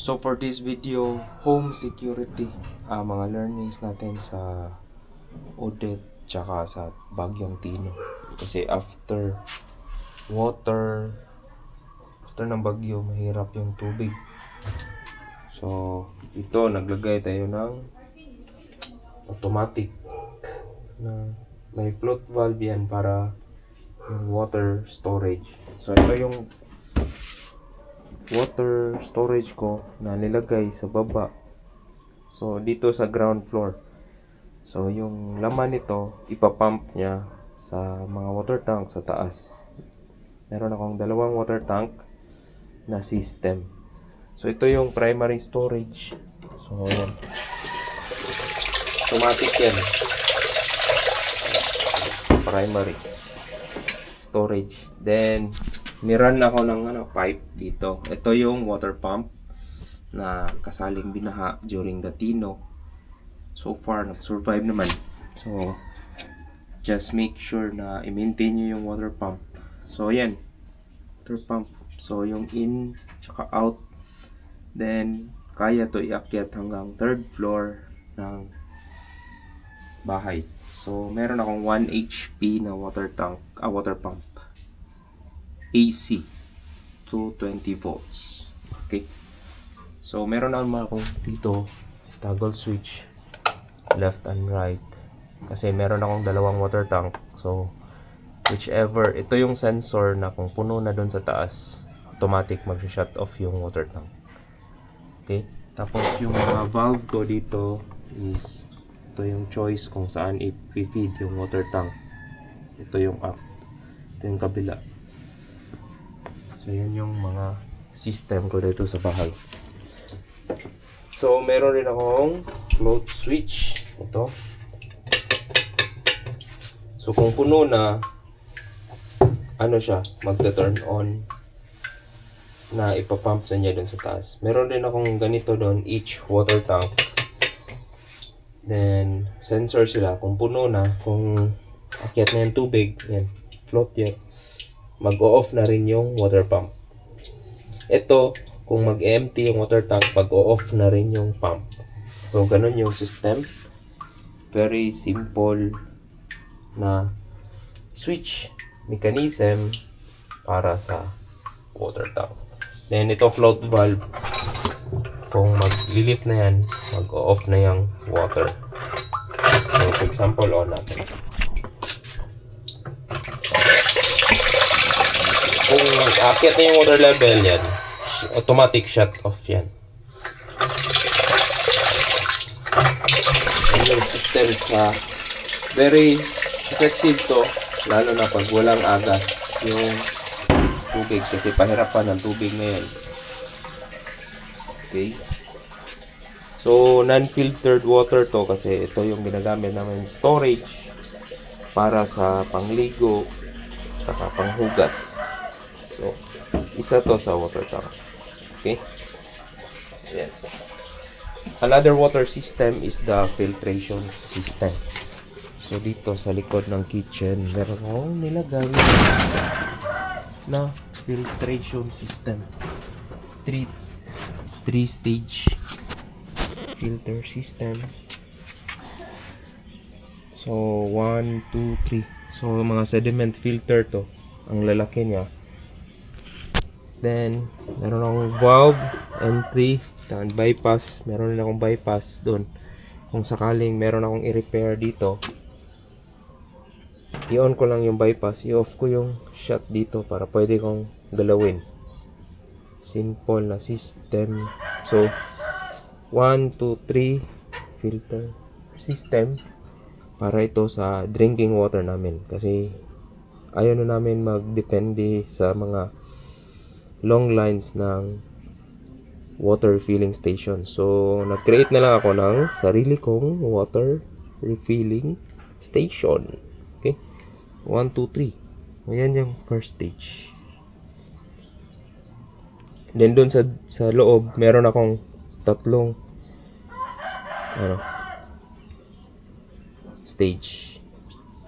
So for this video, home security, mga learnings natin sa Odette tsaka sa Bagyong Tino. Kasi after ng bagyo, mahirap yung tubig. So ito, naglagay tayo ng automatic na may float valve yan para yung water storage. So ito yung water storage ko na nilagay sa baba. So dito sa ground floor. So yung laman nito, ipapump niya sa mga water tank sa taas. Meron akong dalawang water tank na system. So ito yung primary storage. So yan. Automatic yan. Primary storage. Then niran ako ng pipe dito. Ito yung water pump na kasaling binaha during the Tino. So far, nag-survive naman. So, just make sure na i-maintain nyo yung water pump. So, yan. Water pump. So, yung in, tsaka out. Then, kaya to iakyat hanggang 3rd floor ng bahay. So, meron akong 1 HP na water pump. AC. 220 volts. Okay. So, meron naman akong dito toggle switch left and right kasi meron akong dalawang water tank. So whichever, ito yung sensor na kung puno na doon sa taas, automatic mag-shut off yung water tank. Okay, tapos yung mga valve ko dito is ito yung choice kung saan i-feed yung water tank. Ito yung up, ito yung kabila. So yan yung mga system ko dito sa bahay. So, meron rin akong float switch. Ito. So, kung puno na, siya, magta-turn on na ipapump na niya dun sa taas. Meron rin akong ganito doon, each water tank. Then, sensor sila. Kung puno na, kung akyat na yung tubig, yan, float yan, mag-o-off na rin yung water pump. Ito, kung mag-empty yung water tank, mag-o-off na rin yung pump. So, ganun yung system. Very simple na switch mechanism para sa water tank. Then, ito float valve. Kung mag-lift na yan, mag-o-off na yung water. So, for example, on natin. Kung akit na yung water level yan, automatic shut off yan. And yung system sa very effective to, lalo na pag walang agas yung tubig kasi pahirapan ng tubig ngayon. Okay. So, non-filtered water to kasi ito yung ginagamit namin storage para sa pangligo at panghugas. So, isa to sa water tank. Okay. Ayan. Another water system is the filtration system. So, dito sa likod ng kitchen, meron akong nilagay na filtration system. 3-stage filter system. So, 1, 2, 3. So, mga sediment filter to. Ang lalaki niya. Then, meron akong valve, entry, and bypass. Meron rin akong bypass doon. Kung sakaling meron akong i-repair dito, i-on ko lang yung bypass. I-off ko yung shut dito para pwede kong galawin. Simple na system. So, 1, 2, 3 filter system para ito sa drinking water namin. Kasi, ayaw na namin magdepende sa mga long lines ng water filling station. So, nag-create na lang ako ng sarili kong water refilling station. Okay? 1, 2, 3. Ayan yung first stage. Then, dun sa loob, meron akong tatlong stage.